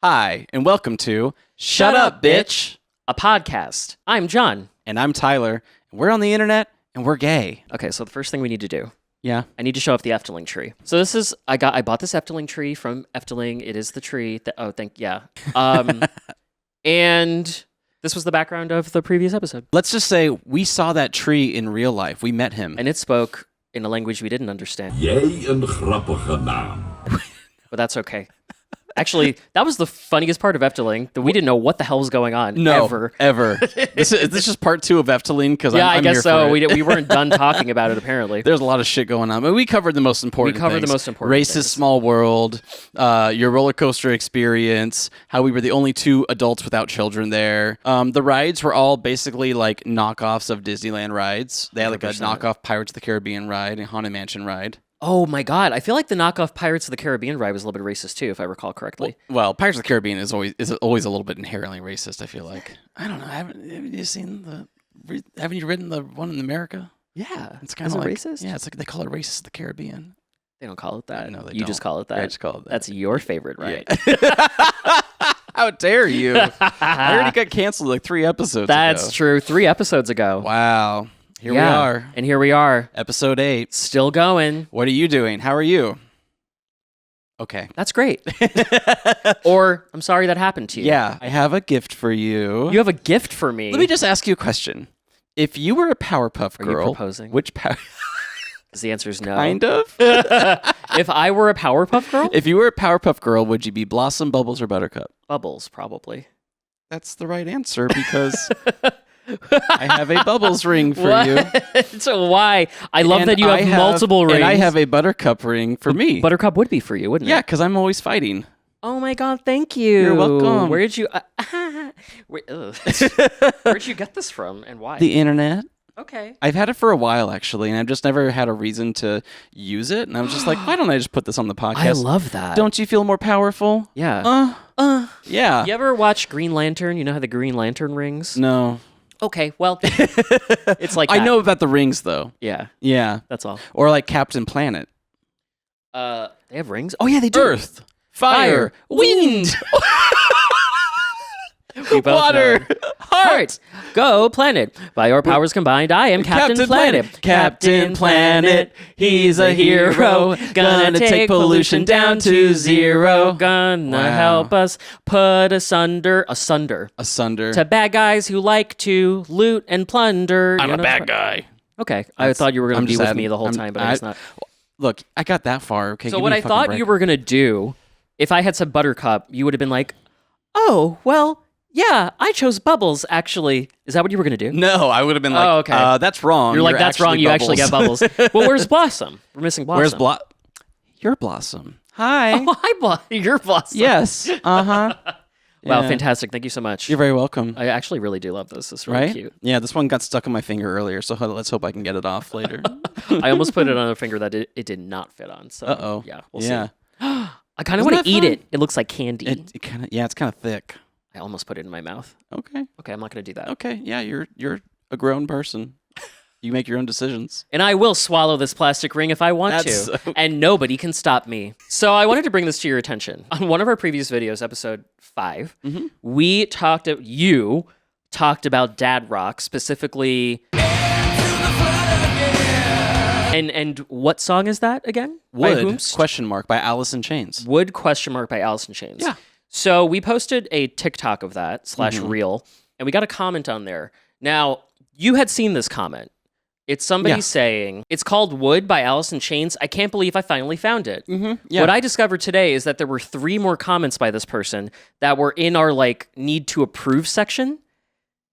Hi, and welcome to Shut Up, Bitch, a podcast. I'm John. And I'm Tyler. And we're on the internet, and we're gay. Okay, so the first thing we need to do, Yeah. I need to show off the Efteling tree. So this is, I bought this Efteling tree from Efteling. It is the tree that, and this was the background of the previous episode. Let's just say we saw that tree in real life. We met him. And it spoke in a language we didn't understand. Jij een grappige naam. But that's okay. Actually, that was the funniest part of Efteling, that we didn't know what the hell was going on. Ever. This is just part 2 of Efteling, because yeah, I'm I guess here so. for it. We weren't done talking about it, apparently. There's a lot of shit going on. But we covered the most important things. Racist things. small world, your roller coaster experience, how we were the only 2 adults without children there. The rides were all basically like knockoffs of Disneyland rides. They had like 100%. a knockoff Pirates of the Caribbean ride and Haunted Mansion ride. Oh my god, I feel like the knockoff Pirates of the Caribbean ride was a little bit racist too, if I recall correctly. Well, Pirates of the Caribbean is always a little bit inherently racist, I feel like. I don't know. Haven't you ridden the one in America? Yeah. It's kind of like racist? Yeah, it's like they call it Racist of the Caribbean. They don't call it that. No, they you don't. just call it that. I just call it that. That's your favorite, right? Yeah. How dare you? I already got canceled like 3 episodes ago. That's true. 3 episodes ago. Wow. Here we are. And here we are. Episode 8. Still going. What are you doing? How are you? Okay. That's great. Or, I'm sorry that happened to you. Yeah. I have a gift for you. You have a gift for me. Let me just ask you a question. If you were a Powerpuff Girl, Are you proposing? which power? Because the answer is no. Kind of. If I were a Powerpuff Girl? If you were a Powerpuff Girl, would you be Blossom, Bubbles, or Buttercup? Bubbles, probably. That's the right answer because I have a Bubbles ring for you. So why? I love that you have multiple rings. And I have a Buttercup ring for me. Buttercup would be for you, wouldn't it? Yeah, because I'm always fighting. Oh my god, thank you. You're welcome. Where did you Where'd you get this from and why? The internet. Okay. I've had it for a while, actually, and I've just never had a reason to use it. And I was just like, why don't I just put this on the podcast? I love that. Don't you feel more powerful? Yeah. Yeah. You ever watch Green Lantern? You know how the Green Lantern rings? No. Okay, well, it's like that. I know about the rings, though. Yeah, Yeah. that's all. Or like Captain Planet. They have rings? Oh, yeah, they do. Earth. Fire. Wind. We both Water. know. Heart. Go planet. By your powers combined, I am Captain Planet. Captain Planet. He's a hero. Gonna take pollution down to 0. Gonna Wow. help us put asunder Asunder. to bad guys who like to loot and plunder. I'm a bad guy. Okay, I thought you were going I'm to be just with adding- me the whole I'm- time, but I guess not. Look, I got that far. Okay. So give what me a I fucking thought break. you were going to do, if I had said Buttercup, you would have been like, oh, well, yeah, I chose Bubbles, actually. Is that what you were going to do? No, I would have been like, Oh, okay. That's wrong. You're like, that's wrong. You actually get Bubbles. Well, where's Blossom? We're missing Blossom. Where's Blossom? You're Blossom. Hi. Oh, hi, You're Blossom. Yes. Uh-huh. Wow, Yeah. fantastic. Thank you so much. You're very welcome. I actually really do love this. It's really Right? cute. Yeah, this one got stuck on my finger earlier, so let's hope I can get it off later. I almost put it on a finger that it did not fit on. So, Uh-oh. yeah, we'll Yeah. see. I kind of Isn't want to that eat fun? it. It looks like candy. It kind of it's kind of thick. I almost put it in my mouth. Okay. Okay, I'm not going to do that. Okay. Yeah, you're a grown person. You make your own decisions. And I will swallow this plastic ring if I want That's to, so- and nobody can stop me. So I wanted to bring this to your attention. On one of our previous videos, episode 5, you talked about dad rock, specifically. And what song is that again? By Wood? whomst? Question mark by Alice in Chains. Wood question mark by Alice in Chains. Yeah. So we posted a TikTok of that /reel, and we got a comment on there. Now, you had seen this comment. It's somebody saying, it's called Wood by Alice in Chains. I can't believe I finally found it. Yeah. What I discovered today is that there were 3 more comments by this person that were in our need to approve section.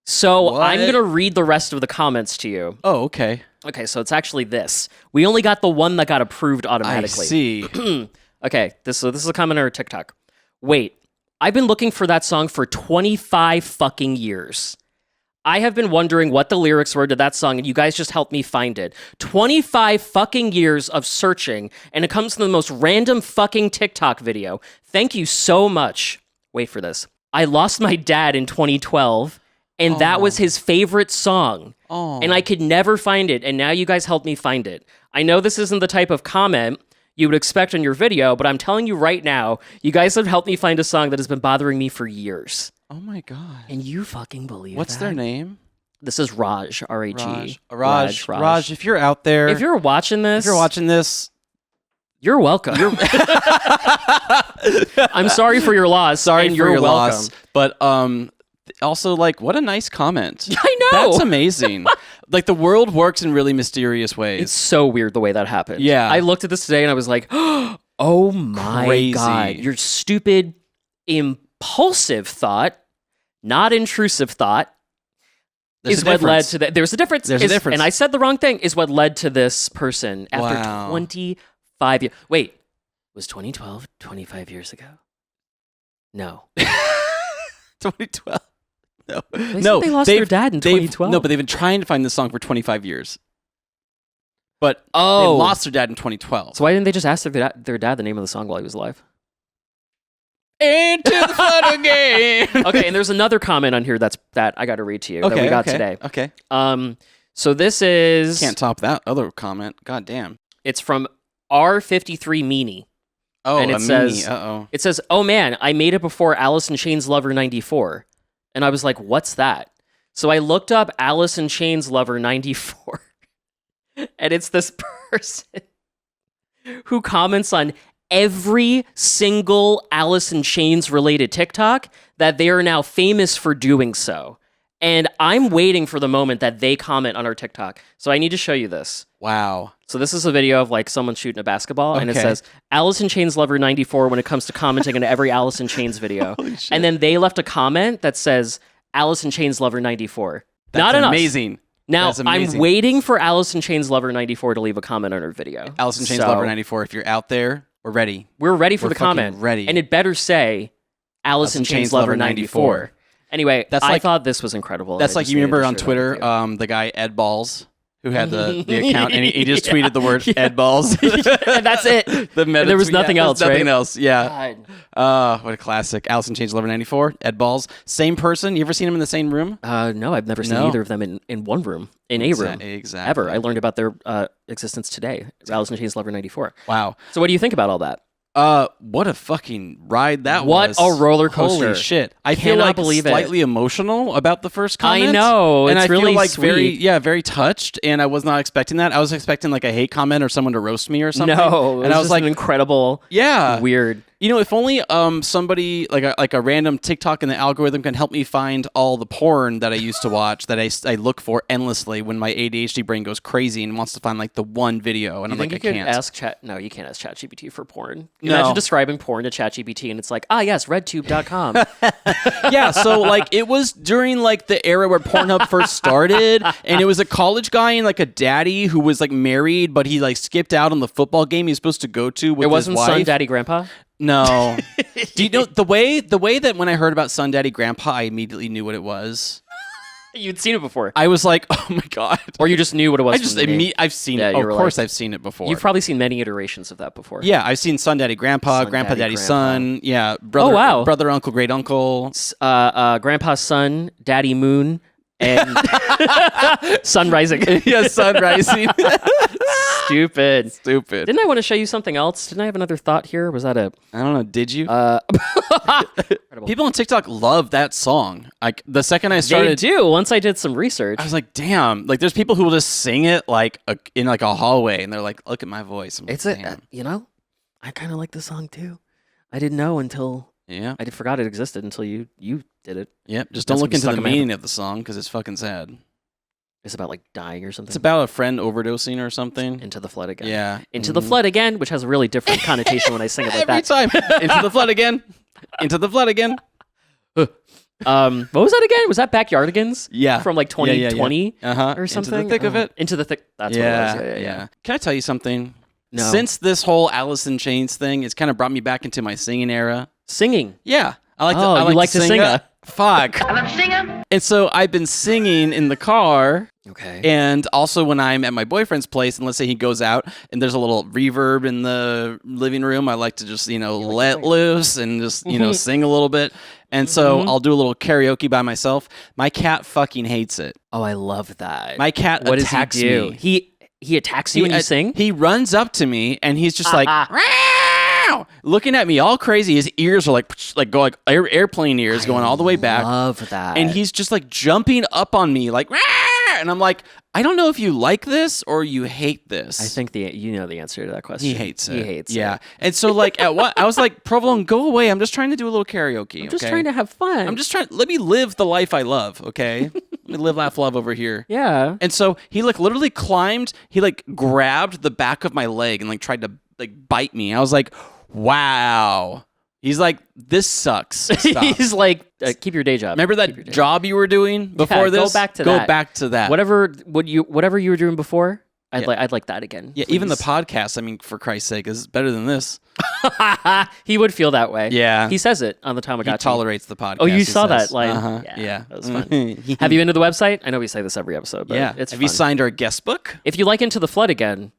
So What? I'm going to read the rest of the comments to you. Oh, okay. Okay, so it's actually this. We only got the one that got approved automatically. I see. Okay, this is a comment on our TikTok. Wait, I've been looking for that song for 25 fucking years. I have been wondering what the lyrics were to that song, and you guys just helped me find it. 25 fucking years of searching, and it comes from the most random fucking TikTok video. Thank you so much. Wait for this. I lost my dad in 2012, and that was his favorite song. Oh. And I could never find it, and now you guys helped me find it. I know this isn't the type of comment you would expect on your video, but I'm telling you right now, you guys have helped me find a song that has been bothering me for years. Oh my god. And you fucking believe What's that? their name? This is Raj, R-A-G. Raj, if you're out there, If you're watching this, you're welcome. I'm sorry for your loss. sorry and for you're your welcome. loss. But also, like, what a nice comment. I know. That's amazing. Like, the world works in really mysterious ways. It's so weird the way that happened. Yeah. I looked at this today and I was like, oh my Crazy. God. Your stupid, impulsive thought, not intrusive thought, There's is a what led difference. to that. There's a difference. There's a difference. And I said the wrong thing, is what led to this person after Wow. 25 years. Wait, was 2012 25 years ago? No. 2012. No. They No. said they lost their dad in 2012. No, but they've been trying to find this song for 25 years. But they Oh. lost their dad in 2012. So why didn't they just ask their dad the name of the song while he was alive? Into the flood again. Okay, and there's another comment on here that I got to read to you that we got today. Okay. So this is Can't top that other comment. God damn. it's from R53 Meanie. Oh, And it a says- meanie. Uh-oh. It says, "Oh man, I made it before Alice in Chains Lover 94." And I was like, "What's that?" So I looked up Alice in Chains Lover 94. And it's this person who comments on every single Alice in Chains related TikTok that they are now famous for doing so. And I'm waiting for the moment that they comment on our TikTok. So I need to show you this. Wow. So this is a video of like someone shooting a basketball, and it Okay. says Alice in Chains Lover 94 when it comes to commenting on every Alice in Chains video. Holy shit. And then they left a comment that says Alice in Chains Lover 94. That's Not enough. amazing. Now That's I'm amazing. waiting for Alice in Chains Lover 94 to leave a comment on her video. Alice in Chains So, Lover 94. If you're out there, we're ready. We're ready for We're the fucking comment. ready. And it better say Alice in Chains Lover 94. Anyway, That's I like- thought this was incredible. That's I like just you needed remember to on share that Twitter, with you. the guy Ed Balls, who had the account, and he just tweeted the word Yeah. Ed Balls. And that's it. The meta There was tweet. nothing Yeah, else, there's Nothing right? else. Yeah. God. What a classic. Alice in Chains Lover 94. Ed Balls. Same person. You ever seen him in the same room? No, I've never seen No. either of them in one room, in a room. Exactly. Ever. I learned about their existence today. Alice in Chains Lover 94. Wow. So what do you think about all that? What a fucking ride that What was. a roller coaster. Holy shit. I feel Cannot like believe it. slightly emotional about the first comment. I know. And It's I feel really like sweet. very touched, and I was not expecting that. I was expecting like a hate comment or someone to roast me or something. No, and I was just like, an incredible, yeah. weird. You know, if only somebody like a random TikTok in the algorithm can help me find all the porn that I used to watch that I look for endlessly when my ADHD brain goes crazy and wants to find like the one video, and You I'm think like, you I could can't. ask Chat? No, you can't ask ChatGPT for porn. No. Imagine describing porn to ChatGPT, and it's like, yes, RedTube.com. Yeah, so like it was during like the era where Pornhub first started, and it was a college guy and like a daddy who was like married, but he like skipped out on the football game he was supposed to go to with It wasn't his wife. Son, Daddy, Grandpa. No. Do you know the way that when I heard about Son Daddy Grandpa, I immediately knew what it was. You'd seen it before, I was like, oh my god. or you just knew what it was. I from just the name. I've seen Yeah, it. you Of were course, like- I've seen it before. You've probably seen many iterations of that before. Yeah, I've seen Son Daddy Grandpa, Son Grandpa Daddy Daddy Grandpa. Son. Yeah, brother, Oh, wow. brother, uncle, great uncle. Grandpa's Son, Daddy Moon, and Sun Rising. Yeah, Sun Rising. Stupid. Stupid. Didn't I want to show you something else? Didn't I have another thought here? Was that a I don't know. Did you? incredible. People on TikTok love that song. Like the second I They started, do. Once I did some research. I was like, damn. Like there's people who will just sing it like in like a hallway, and they're like, look at my voice. I'm like, It's a, damn. I kind of like the song too. I didn't know until Yeah. forgot it existed until you did it. Yep. Just That's don't gonna look be into stuck the in my head. meaning of the song because it's fucking sad. It's about like dying or something. It's about a friend overdosing or something. Into the Flood Again. Yeah. Into the Flood Again, which has a really different connotation when I sing it like Every that. time. Into the flood again. Into the flood again. What was that again? Was that Backyardigans? Yeah. From like 2020 Uh-huh. or something? Into the thick of it. Into the thick. That's Yeah, what it was. Yeah. Can I tell you something? No. Since this whole Alice in Chains thing, it's kind of brought me back into my singing era. Singing. Yeah. I like Oh, I you like to sing it. Fuck. I love singing. And so I've been singing in the car, Okay. and also when I'm at my boyfriend's place, and let's say he goes out and there's a little reverb in the living room, I like to just, let loose and just, sing a little bit. And so I'll do a little karaoke by myself. My cat fucking hates it. Oh, I love that. My cat what attacks does he do? me. He He attacks you when you sing? He runs up to me and he's just like, "Meow," looking at me all crazy. His ears are like airplane ears going all the way back. Love that. And he's just like jumping up on me like, "Meow," and I'm like, I don't know if you like this or you hate this. I think you know the answer to that question. He hates it. He hates it. Yeah. And so like I was like, Provolone, go away. I'm just trying to do a little karaoke. I'm just trying to have fun. I'm just trying. Let me live the life I love. Okay. Let me live, laugh, love over here. Yeah. And so he like literally climbed. He like grabbed the back of my leg and like tried to like bite me. I was like, wow. He's like, this sucks. Stop. He's like, keep your day job. Remember that job you were doing before this? Go back to go that. Go back to that. Whatever you were doing before. I'd like that again. Yeah, please. even the podcast. I mean, for Christ's sake, is better than this. He would feel that way. Yeah, he says it on the Tamagotchi. He tolerates the podcast. Oh, you saw says. that line? Uh-huh. Yeah, that was fun. Have you been to the website? I know we say this every episode, but it's Have fun. you signed our guest book? If you like Into the Flood again,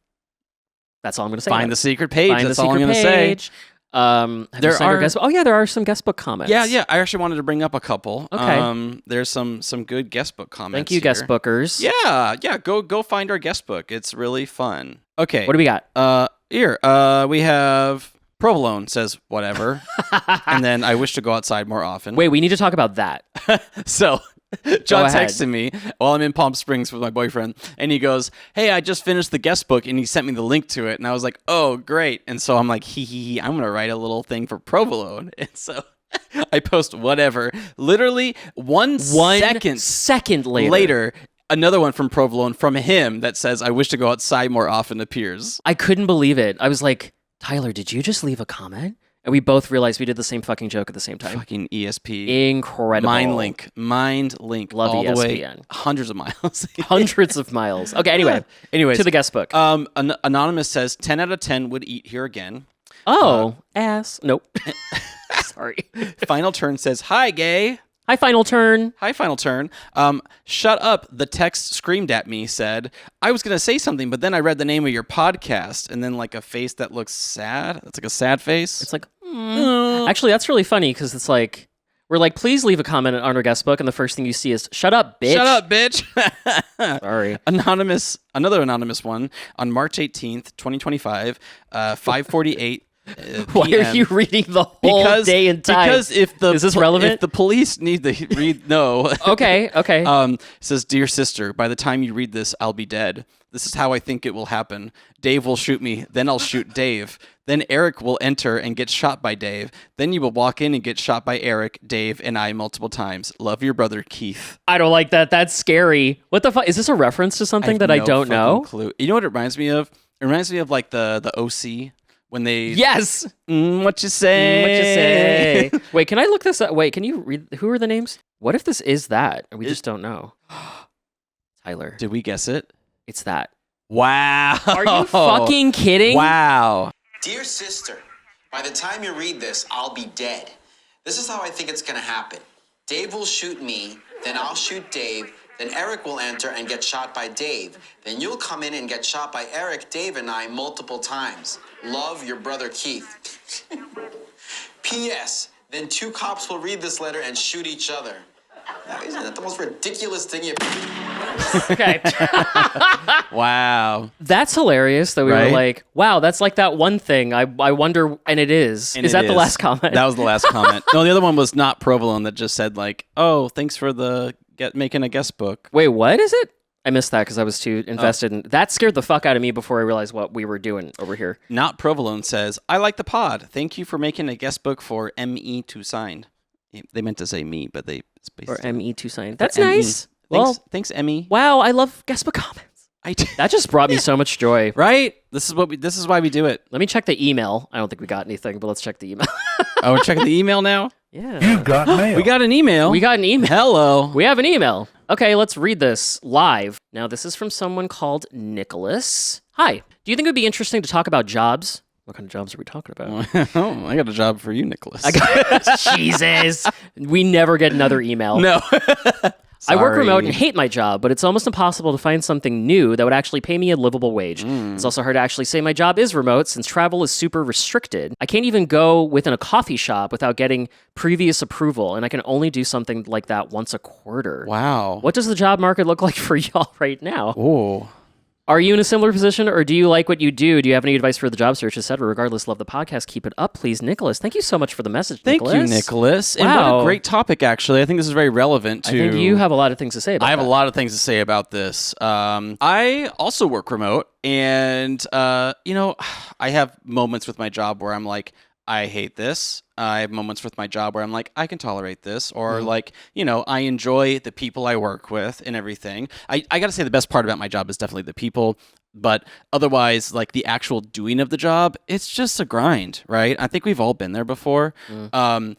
that's all I'm going to say. Find the secret page. Find that's the all I'm secret going to say. page. There are some guest book comments. Yeah. I actually wanted to bring up a couple. Okay. There's some good guest book comments. Thank you, here. guest bookers. Yeah. Go find our guest book. It's really fun. Okay. What do we got? Here. We have Provolone says whatever, and then I wish to go outside more often. Wait, we need to talk about that. So. John texted me while I'm in Palm Springs with my boyfriend, and he goes, "Hey, I just finished the guest book," and he sent me the link to it, and I was like, "Oh, great!" And so I'm like, I'm gonna write a little thing for Provolone," and so I post whatever. Literally one second later, another one from Provolone from him that says, "I wish to go outside more often," appears. I couldn't believe it. I was like, Tyler, did you just leave a comment? And we both realized we did the same fucking joke at the same time. Fucking ESP. Incredible. Mind link. Love all ESPN. the way hundreds of miles. Hundreds of miles. Okay, anyways. To the guest book. Anonymous says 10 out of 10 would eat here again. Oh, ass. Nope. Sorry. Final Turn says, "Hi, gay." Hi, Final Turn. Hi, Final Turn. Shut up. The text screamed at me, said, "I was going to say something, but then I read the name of your podcast," and then like a face that looks sad. It's like a sad face. It's like, Actually, that's really funny because it's like, we're like, please leave a comment on our guest book, and the first thing you see is, "Shut up, bitch." Shut up, bitch. Sorry. Another anonymous one on March 18th, 2025, 5:48. Why are you reading the whole day and time? Because is this relevant? If the police need to read, no. Okay. It says, "Dear sister, by the time you read this, I'll be dead. This is how I think it will happen. Dave will shoot me, then I'll shoot Dave. Then Eric will enter and get shot by Dave. Then you will walk in and get shot by Eric, Dave, and I multiple times. Love, your brother, Keith." I don't like that. That's scary. What the fuck? Is this a reference to something that I don't know? Clue. You know what it reminds me of? It reminds me of like the OC. When they Yes. What you say? What you say? Wait, can I look this up? Wait, can you read? Who are the names? What if this is that and we just don't know? Tyler, did we guess it? It's that. Wow. Are you fucking kidding? Wow. Dear sister, by the time you read this, I'll be dead. This is how I think it's gonna happen. Dave will shoot me, then I'll shoot Dave. Then Eric will enter and get shot by Dave. Then you'll come in and get shot by Eric, Dave, and I multiple times. Love, your brother Keith. P.S. Then 2 cops will read this letter and shoot each other. Now, isn't that the most ridiculous thing you... Okay. Wow. That's hilarious that we were like, wow, that's like that one thing. I wonder, and it is. And is that the last comment? That was the last comment. No, the other one was not Provolone that just said like, "Oh, thanks for making a guest book." Wait, what is it? I missed that because I was too invested in that. Scared the fuck out of me before I realized what we were doing over here. Not Provolone says, "I like the pod. Thank you for making a guest book for ME to sign." They meant to say me, but they or ME to sign. That's ME. nice. Thanks, Emmy. Wow, I love guest book comments. That just brought me so much joy. Right? This is why we do it. Let me check the email. I don't think we got anything, but let's check the email. Oh, we're checking the email now? Yeah. You got mail. We got an email. We got an email. Hello. We have an email. Okay, let's read this live. Now, this is from someone called Nicholas. Hi. Do you think it would be interesting to talk about jobs? What kind of jobs are we talking about? Oh, I got a job for you, Nicholas. Jesus. We never get another email. No. I work remote and hate my job, but it's almost impossible to find something new that would actually pay me a livable wage. It's also hard to actually say my job is remote since travel is super restricted. I can't even go within a coffee shop without getting previous approval, and I can only do something like that once a quarter. Wow. What does the job market look like for y'all right now? Oh. Are you in a similar position, or do you like what you do? Do you have any advice for the job search, etc.? Regardless, love the podcast. Keep it up, please, Nicholas. Thank you so much for the message, Thank Nicholas. you, Nicholas. And what Wow. a great topic, actually. I think this is very relevant to... I think you have a lot of things to say about I have that. a lot of things to say about this. I also work remote, and, I have moments with my job where I'm like, I hate this. I have moments with my job where I'm like, I can tolerate this, or I enjoy the people I work with and everything. I got to say the best part about my job is definitely the people, but otherwise, like the actual doing of the job, it's just a grind, right? I think we've all been there before. And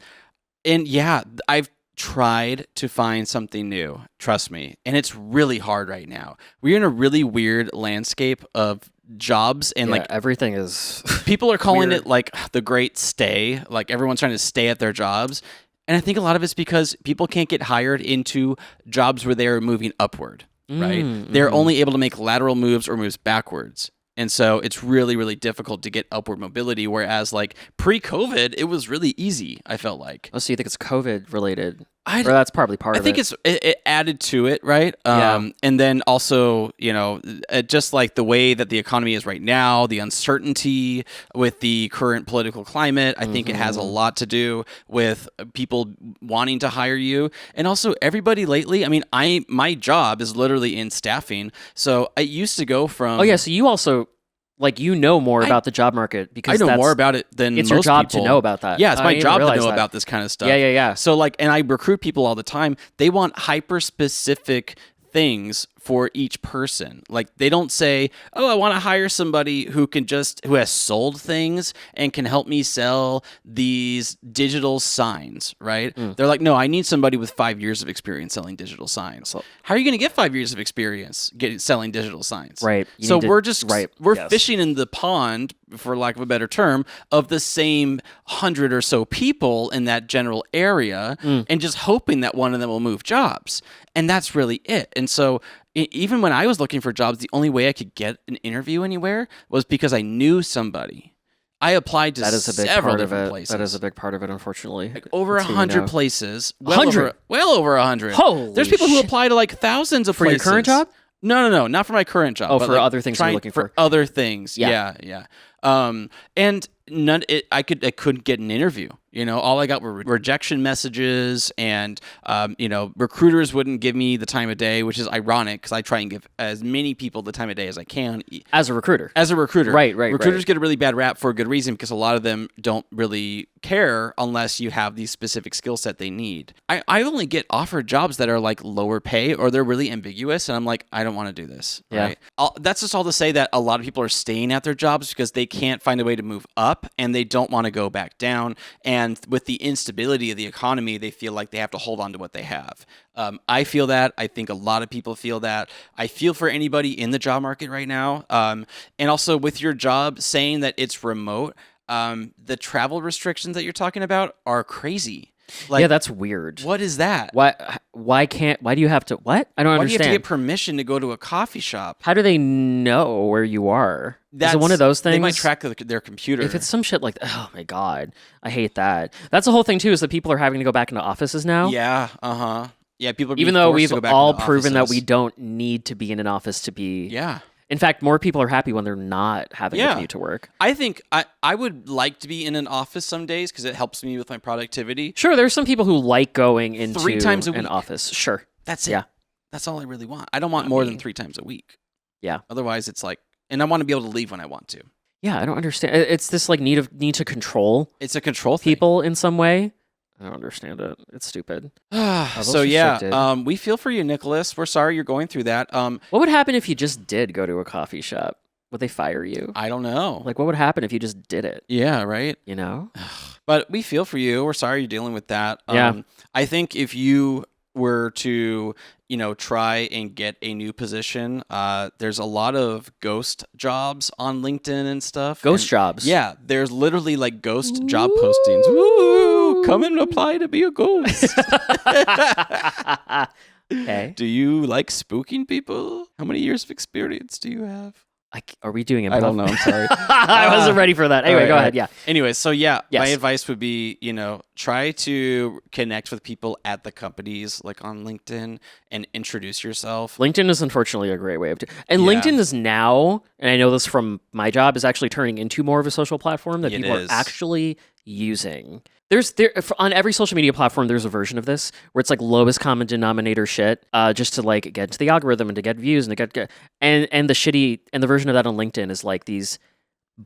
yeah, I've tried to find something new, trust me, and it's really hard right now. We're in a really weird landscape of jobs, and like everything is people are calling weird. it like the great stay, like everyone's trying to stay at their jobs, and I think a lot of it's because people can't get hired into jobs where they're moving upward, right? They're only able to make lateral moves or moves backwards. And so it's really, really difficult to get upward mobility, whereas like pre-COVID, it was really easy, I felt like. Oh, so you think it's COVID related? Or that's probably part of it. I think it added to it, right? Yeah. And then also, just like the way that the economy is right now, the uncertainty with the current political climate, I think it has a lot to do with people wanting to hire you. And also everybody lately, I mean, my job is literally in staffing. So I used to go from... Oh, yeah, so you also... more about the job market because I know more about it than it's most your job people. to know about that. Yeah, it's I my didn't job to realize know that. about this kind of stuff. Yeah. So and I recruit people all the time. They want hyper specific things for each person. Like they don't say, "Oh, I want to hire somebody who has sold things and can help me sell these digital signs," right? They're like, "No, I need somebody with 5 years of experience selling digital signs." How are you going to get 5 years of experience selling digital signs? Right. You So need to- we're just right. we're Yes. fishing in the pond, for lack of a better term, of the same 100 or so people in that general area, and just hoping that one of them will move jobs. And that's really it. And so even when I was looking for jobs, the only way I could get an interview anywhere was because I knew somebody. I applied to That is a big several part of different it. places. That is a big part of it, unfortunately. Over That's who you 100 know. places. 100? Well over 100. Holy There's people who shit. apply to like thousands of For your places. current job? No, not for my current job. Oh, but for like other things you're looking for. other things. Yeah. Yeah. And I couldn't get an interview. All I got were rejection messages, and recruiters wouldn't give me the time of day, which is ironic because I try and give as many people the time of day as I can. As a recruiter. As a recruiter. Right. Recruiters get a really bad rap for a good reason because a lot of them don't really care unless you have the specific skill set they need. I only get offered jobs that are like lower pay or they're really ambiguous, and I'm like, I don't want to do this. Yeah. Right? That's just all to say that a lot of people are staying at their jobs because they can't find a way to move up and they don't want to go back down. And with the instability of the economy, they feel like they have to hold on to what they have. I feel that. I think a lot of people feel that. I feel for anybody in the job market right now. And also with your job saying that it's remote, the travel restrictions that you're talking about are crazy. Like, yeah, that's weird. what is that? Why do you have to what? I don't Why do you understand. have to get permission to go to a coffee shop? How do they know where you are? Is it one of those things? They might track their computer. If it's some shit like, oh my god, I hate that. That's the whole thing too. Is that people are having to go back into offices now? Yeah. Yeah. People are being Even though forced we've to go back all into proven that offices. we don't need to be in an office to be. Yeah. In fact, more people are happy when they're not having to Yeah. commute to work. I think I would like to be in an office some days because it helps me with my productivity. Sure, there's some people who like going into 3 times a an week. office. Sure. That's it. Yeah. That's all I really want. I don't want more than 3 times a week. Yeah. Otherwise, it's like, and I want to be able to leave when I want to. Yeah, I don't understand. It's this like need to control It's a control thing. people in some way. I don't understand it. It's stupid. So are yeah, restricted. we feel for you, Nicholas. We're sorry you're going through that. What would happen if you just did go to a coffee shop? Would they fire you? I don't know. Like, what would happen if you just did it? Yeah, right. You know? But we feel for you. We're sorry you're dealing with that. Yeah. I think if you were to, try and get a new position, there's a lot of ghost jobs on LinkedIn and stuff. Ghost And jobs. Yeah, there's literally like ghost job postings. Woo! Come and apply to be a ghost. Okay. Do you like spooking people? How many years of experience do you have? Are we doing it? I don't know. I'm sorry. I wasn't ready for that. Anyway, go ahead. Yeah. Anyway, so yeah, Yes. my advice would be, try to connect with people at the companies, like on LinkedIn, and introduce yourself. LinkedIn is unfortunately a great way of and Yeah. LinkedIn is now, and I know this from my job, is actually turning into more of a social platform that It people is. are actually using. On every social media platform, there's a version of this where it's like lowest common denominator shit, just to like get into the algorithm and to get views and to get and the version of that on LinkedIn is like these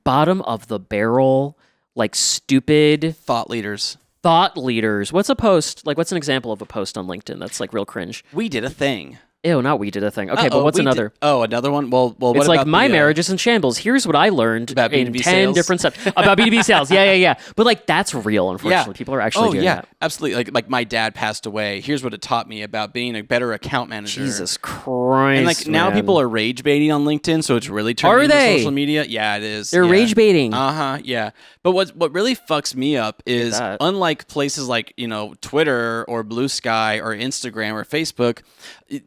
bottom of the barrel, like stupid Thought leaders. thought leaders. What's a post? Like, what's an example of a post on LinkedIn that's like real cringe? We did a thing. Ew, not we did a thing. Okay, Uh-oh, but what's we another? Another one? Well, what It's like about my the, marriage is in shambles. Here's what I learned About in B2B 10 sales? different steps about B2B sales. Yeah. But like that's real, unfortunately. People are actually doing that. Absolutely. Like my dad passed away. Here's what it taught me about being a better account manager. Jesus Christ. And like now man. people are rage baiting on LinkedIn, so it's really turning Are into they? social media. Yeah, it is. They're yeah. rage baiting. Yeah. But what really fucks me up is that. unlike places like, Twitter or Blue Sky or Instagram or Facebook,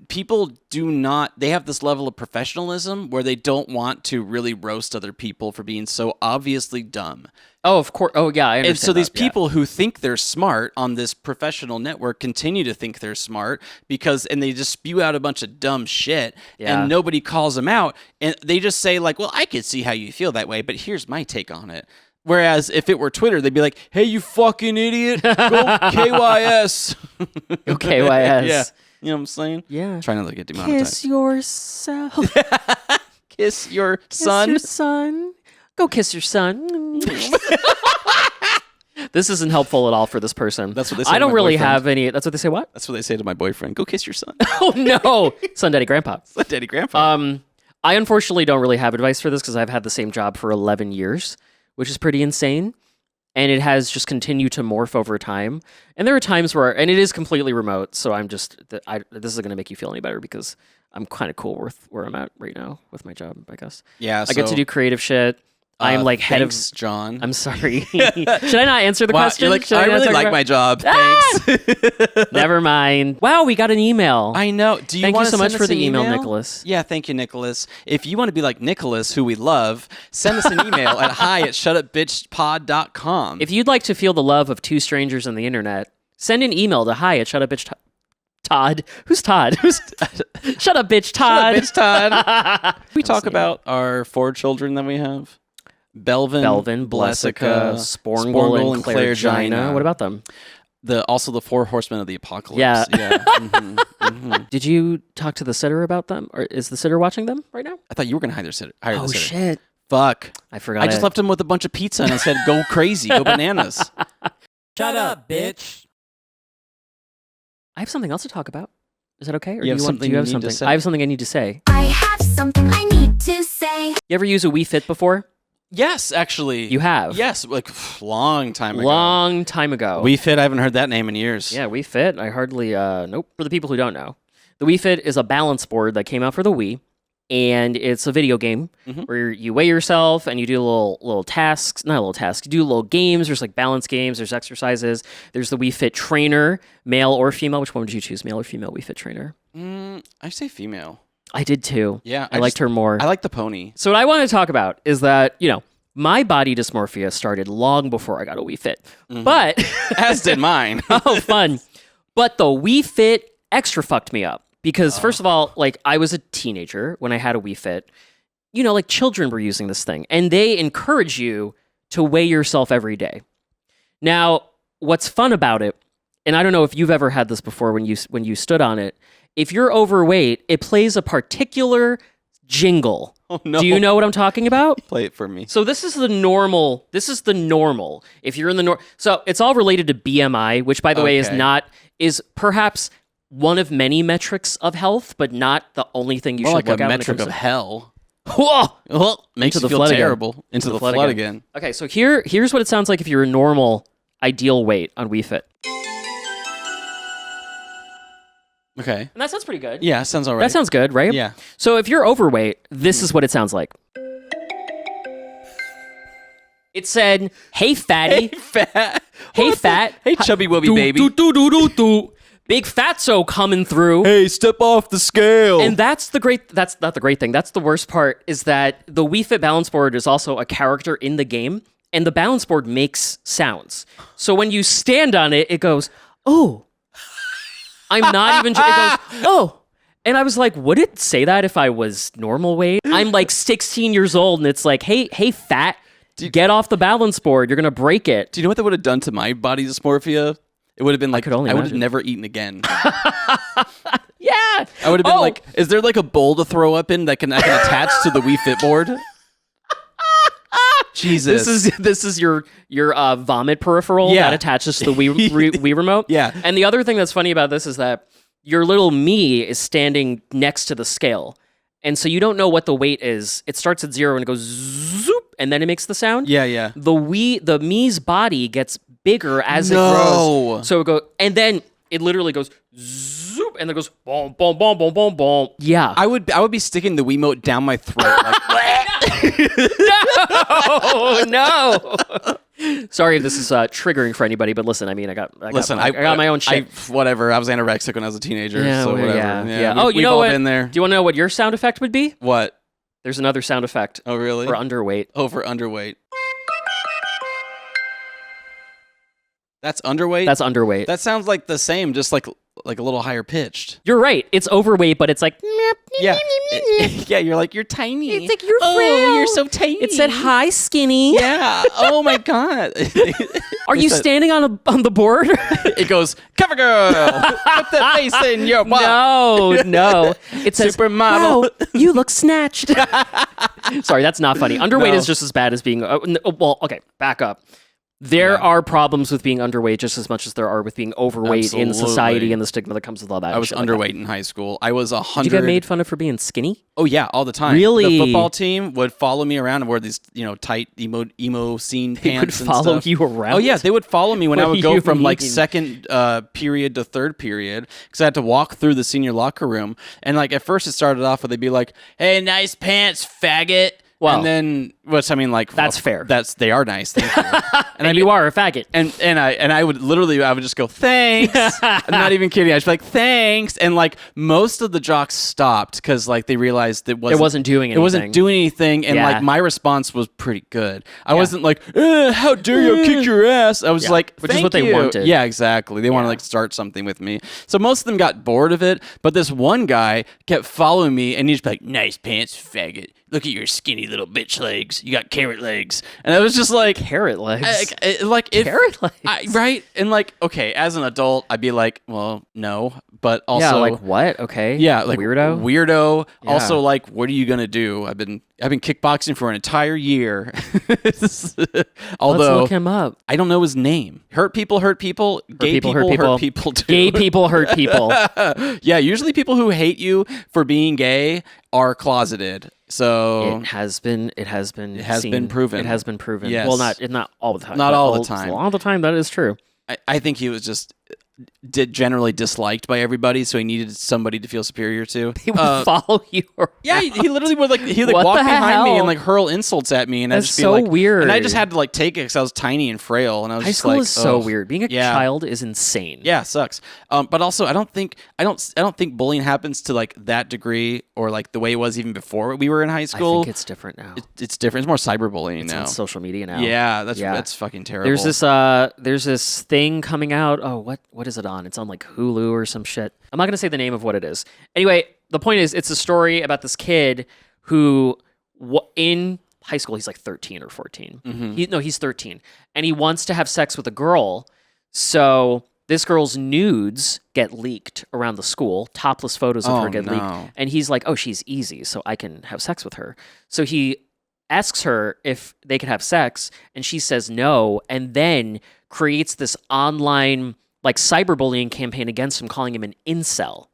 people they have this level of professionalism where they don't want to really roast other people for being so obviously dumb. Oh, of course. Oh, yeah, I understand. And so these that, yeah. people who think they're smart on this professional network continue to think they're smart and they just spew out a bunch of dumb shit Yeah. and nobody calls them out. And they just say like, well, I could see how you feel that way, but here's my take on it. Whereas if it were Twitter, they'd be like, hey, you fucking idiot, go KYS. Go KYS. Yeah. You know what I'm saying? Yeah. Trying not to get demonetized. Kiss yourself. Kiss your Kiss son. your son. Go kiss your son. This isn't helpful at all for this person. That's what they say I to don't my really boyfriend. have any. That's what they say. What? That's what they say to my boyfriend. Go kiss your son. Oh no, son, daddy, grandpa. Daddy, grandpa. I unfortunately don't really have advice for this because I've had the same job for 11 years, which is pretty insane. And it has just continued to morph over time. And there are times and it is completely remote. So I'm just, this isn't going to make you feel any better because I'm kind of cool with where I'm at right now with my job, I guess. Yeah. I get to do creative shit. I am like head thanks, of. John. I'm sorry. Should I not answer the question? You're like, Should I not really talk like about- my job. Ah! Thanks. Never mind. Wow, we got an email. I know. Do you Thank you want so to much send for us the an email, Nicholas. Yeah, thank you, Nicholas. If you want to be like Nicholas, who we love, send us an email at hi@shutupbitchpod.com. If you'd like to feel the love of two strangers on the internet, send an email to hi@shutupbitch.Todd. Who's Todd? Shut up, bitch, Todd. Bitch Todd. We talk about our 4 children that we have. Belvin, Blessica, Sporngle, and Claire Gina. What about them? Also the 4 horsemen of the apocalypse. Yeah. Mhm. Did you talk to the sitter about them? Or is the sitter watching them right now? I thought you were going to hire the sitter. Oh, shit. Fuck. I forgot. I just left him with a bunch of pizza and I said, go crazy, go bananas. Shut up, bitch. I have something else to talk about. Is that okay? Or You have do something you have you need to something? say? I have something I need to say. I have something I need to say. You ever use a Wii Fit before? Yes, actually. You have? Yes, like long time ago. Long time ago. Wii Fit, I haven't heard that name in years. Yeah, Wii Fit. I hardly, nope. For the people who don't know, the Wii Fit is a balance board that came out for the Wii, and it's a video game where you weigh yourself and you do little tasks, not little tasks, you do little games. There's like balance games, there's exercises. There's the Wii Fit trainer, male or female. Which one would you choose, male or female Wii Fit trainer? I say female. I did too. Yeah, I liked her more. I like the pony. So what I want to talk about is that, my body dysmorphia started long before I got a Wii Fit. But As did mine. oh, fun. But the Wii Fit extra fucked me up because first of all, like I was a teenager when I had a Wii Fit. Like children were using this thing and they encourage you to weigh yourself every day. Now, what's fun about it, and I don't know if you've ever had this before when you stood on it, if you're overweight, it plays a particular jingle. Oh, no. Do you know what I'm talking about? Play it for me. So this is the normal. If you're in the so it's all related to BMI, which by the way is perhaps one of many metrics of health, but not the only thing you More should like look a at. metric of hell. Whoa! Well, makes Into you the feel flood again. terrible. Into the flood again. Okay, so here's what it sounds like if you're a normal, ideal weight on Wii Fit, Okay. and that sounds pretty good. Yeah, sounds all right. That sounds good, right? Yeah. So if you're overweight, this is what it sounds like. It said, "Hey fatty, fat. hey What the- fat, Hey chubby wubby do, baby. do, do, do, do, do. Big fatso coming through. Hey, step off the scale. And that's not the great thing. That's the worst part, is that the Wii Fit balance board is also a character in the game, and the balance board makes sounds. So when you stand on it, it goes, oh. I'm not even, it goes, oh. And I was like, would it say that if I was normal weight? I'm like 16 years old, and it's like, hey, fat, get off the balance board. You're going to break it. Do you know what that would have done to my body dysmorphia? It would have been like, I would have imagine. never eaten again. Yeah. I would have been like, is there like a bowl to throw up in that I can attach to the Wii Fit board? Jesus. This is your vomit peripheral that attaches to the Wii remote. Yeah. And the other thing that's funny about this is that your little me is standing next to the scale. And so you don't know what the weight is. It starts at 0 and it goes zoop, and then it makes the sound. Yeah. The me's body gets bigger as it grows. So it goes, and then it literally goes zoop, and then it goes boom, boom, boom, boom, boom, boom. Yeah. I would be sticking the Wiimote down my throat. No. Sorry if this is triggering for anybody, but listen, I mean, I got my own shit. Whatever. I was anorexic when I was a teenager, so whatever. Yeah. Oh, you know what? Been there. Do you want to know what your sound effect would be? What? There's another sound effect. Oh, really? For underweight. Oh, for underweight. That's underweight? That's underweight. That sounds like the same, just like a little higher pitched. You're right. It's overweight, but it's like... Yeah. Yeah, you're like, you're tiny. It's like, you're frail. Oh, you're so tiny. It said, hi, skinny. Yeah. Oh, my God. Are you standing on the board? It goes, cover girl. Put the face in your butt. No. It says, supermodel. wow, you look snatched. Sorry, that's not funny. Underweight is just as bad as being... well, okay, back up. There are problems with being underweight just as much as there are with being overweight in society and the stigma that comes with all that. I was underweight in high school. I was 100. Did you get made fun of for being skinny? Oh yeah, all the time. Really? The football team would follow me around and wear these, tight emo scene pants. They would follow you around? Oh yeah, they would follow me when I would go from like mean? second period to third period because I had to walk through the senior locker room. And like at first it started off with they'd be like, "Hey, nice pants, faggot." Well, and then, which I mean, like that's fair. They are nice, thank you. And you are a faggot. And I would just go thanks. I'm not even kidding. I'd be like thanks, and like most of the jocks stopped because like they realized it wasn't doing anything. It wasn't doing anything, and like my response was pretty good. I wasn't like, how dare you kick your ass. I was like, which is what they wanted. Yeah, exactly. They want to like start something with me. So most of them got bored of it, but this one guy kept following me, and he'd be like, nice pants, faggot. Look at your skinny little bitch legs. You got carrot legs. And I was just like... Carrot legs? Carrot legs? Right? And like, okay, as an adult, I'd be like, well, no. But also... Yeah, like what? Okay. Yeah, like... Weirdo? Yeah. Also, like, what are you going to do? I've been kickboxing for an entire year. Although... Let's look him up. I don't know his name. Hurt people hurt people. Gay people hurt people too. Gay people hurt people. Yeah, usually people who hate you for being gay are closeted. So it has been proven. It has been proven. Yes. Well, not all the time. Not all the time. A lot of the time, that is true. I think he was just generally disliked by everybody, so he needed somebody to feel superior to. He would follow you around. Yeah, he literally would walk behind me and like hurl insults at me, and I'd just be like, weird. And I just had to like take it because I was tiny and frail, and I was high just school like, is so weird. Being a child is insane. Yeah, it sucks. But also, I don't think bullying happens to like that degree or like the way it was even before we were in high school. I think it's different now. It's different. It's more cyberbullying now. On social media now. Yeah, that's fucking terrible. There's this thing coming out. Oh, what is it on? It's on like Hulu or some shit. I'm not going to say the name of what it is. Anyway, the point is it's a story about this kid who in high school, he's like 13 or 14. Mm-hmm. He's 13. And he wants to have sex with a girl. So this girl's nudes get leaked around the school. Topless photos of her get leaked. And he's like, oh, she's easy, so I can have sex with her. So he asks her if they can have sex, and she says no, and then creates this online like cyberbullying campaign against him, calling him an incel.